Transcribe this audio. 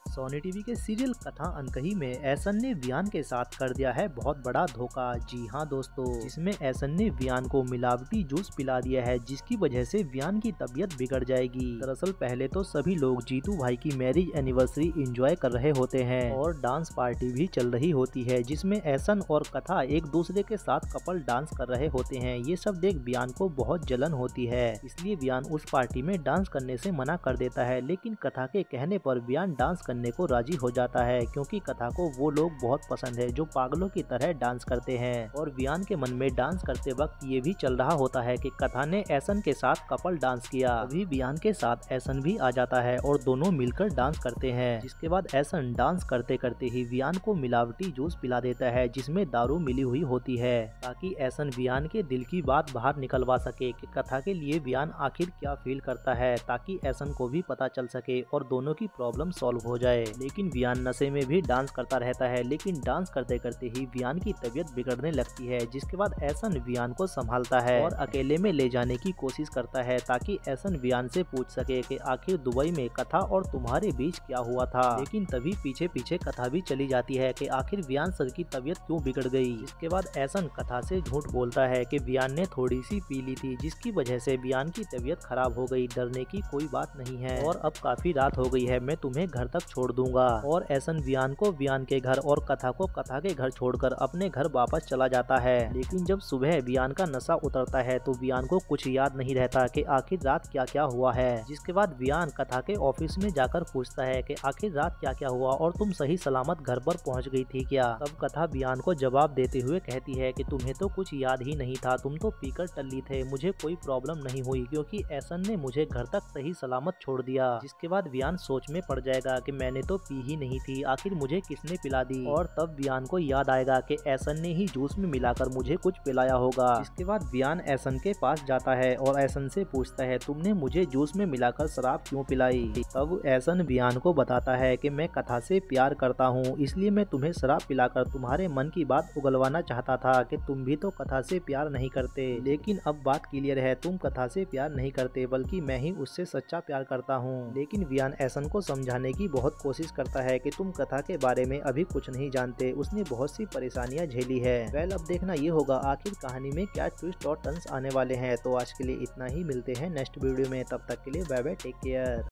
Sony TV के serial कथा अनकही में एहसन ने वियान के साथ कर दिया है बहुत बड़ा धोखा। जी हाँ दोस्तों, जिसमें एहसन ने वियान को मिलावटी जूस पिला दिया है जिसकी वजह से वियान की तबीयत बिगड़ जाएगी। दरअसल पहले तो सभी लोग जीतू भाई की मैरिज एनिवर्सरी एंजॉय कर रहे होते हैं और डांस पार्टी भी चल रही होती है जिसमें एहसन और कथा एक दूसरे के साथ कपल डांस कर रहे होते हैं। ये सब देख वियान को बहुत जलन होती है, इसलिए वियान उस पार्टी में डांस करने से मना कर देता है। लेकिन कथा के कहने पर वियान डांस करने को राजी हो जाता है क्योंकि कथा को वो लोग बहुत पसंद है जो पागलों की तरह डांस करते हैं। और वियान के मन में डांस करते वक्त ये भी चल रहा होता है कि कथा ने एहसन के साथ कपल डांस किया। अभी वियान के साथ एहसन भी आ जाता है और दोनों मिलकर डांस करते हैं। जिसके बाद एहसन डांस करते करते ही वियान को मिलावटी जूस पिला देता है जिसमें दारू मिली हुई होती है ताकि एहसन वियान के दिल की बात बाहर निकलवा सके कि कथा के लिए वियान आखिर क्या फील करता है, ताकि एहसन को भी पता चल सके और दोनों की प्रॉब्लम सॉल्व हो जाए। लेकिन वियान नशे में भी डांस करता रहता है, लेकिन डांस करते करते ही वियान की तबीयत बिगड़ने लगती है। जिसके बाद एहसन वियान को संभालता है और अकेले में ले जाने की कोशिश करता है ताकि एहसन वियान से पूछ सके कि आखिर दुबई में कथा और तुम्हारे बीच क्या हुआ था। लेकिन तभी पीछे पीछे कथा भी चली जाती है कि आखिर वियान सर की तबीयत क्यों बिगड़ गई। इसके बाद एहसन कथा से झूठ बोलता है कि वियान ने थोड़ी सी पी ली थी जिसकी वजह से वियान की तबीयत खराब हो गई। डरने की कोई बात नहीं है और अब काफी रात हो गई है, मैं तुम्हें घर तक छोड़ दूंगा। और एहसन वियान को वियान के घर और कथा को कथा के घर छोड़कर अपने घर वापस चला जाता है। लेकिन जब सुबह वियान का नशा उतरता है तो वियान को कुछ याद नहीं रहता कि आखिर रात क्या क्या हुआ है। जिसके बाद वियान कथा के ऑफिस में जाकर पूछता है कि आखिर रात क्या क्या हुआ और तुम सही सलामत घर पर पहुंच गई थी क्या। तब कथा वियान को जवाब देते हुए कहती है कि तुम्हें तो कुछ याद ही नहीं था, तुम तो पीकर टल्ली थे, मुझे कोई प्रॉब्लम नहीं हुई क्योंकि एहसन ने मुझे घर तक सही सलामत छोड़ दिया। जिसके बाद वियान सोच में पड़ जाएगा कि मैंने तो पी ही नहीं थी, आखिर मुझे किसने पिला दी। और तब वियान को याद आएगा कि एहसन ने ही जूस में मिलाकर मुझे कुछ पिलाया होगा। इसके बाद वियान एहसन के पास जाता है और एहसन से पूछता है तुमने मुझे जूस में मिलाकर शराब क्यों पिलाई। तब एहसन वियान को बताता है कि मैं कथा से प्यार करता हूँ, इसलिए मैं तुम्हें शराब पिलाकर तुम्हारे मन की बात उगलवाना चाहता था कि तुम भी तो कथा से प्यार नहीं करते। लेकिन अब बात क्लियर है, तुम कथा से प्यार नहीं करते बल्कि मैं ही उससे सच्चा प्यार करता हूँ। लेकिन वियान एहसन को समझाने की बहुत कोशिश करता है कि तुम कथा के बारे में अभी कुछ नहीं जानते, उसने बहुत सी परेशानियां झेली है। वेल अब देखना ये होगा आखिर कहानी में क्या ट्विस्ट और टर्न्स आने वाले हैं। तो आज के लिए इतना ही, मिलते हैं नेक्स्ट वीडियो में, तब तक के लिए बाय बाय, टेक केयर।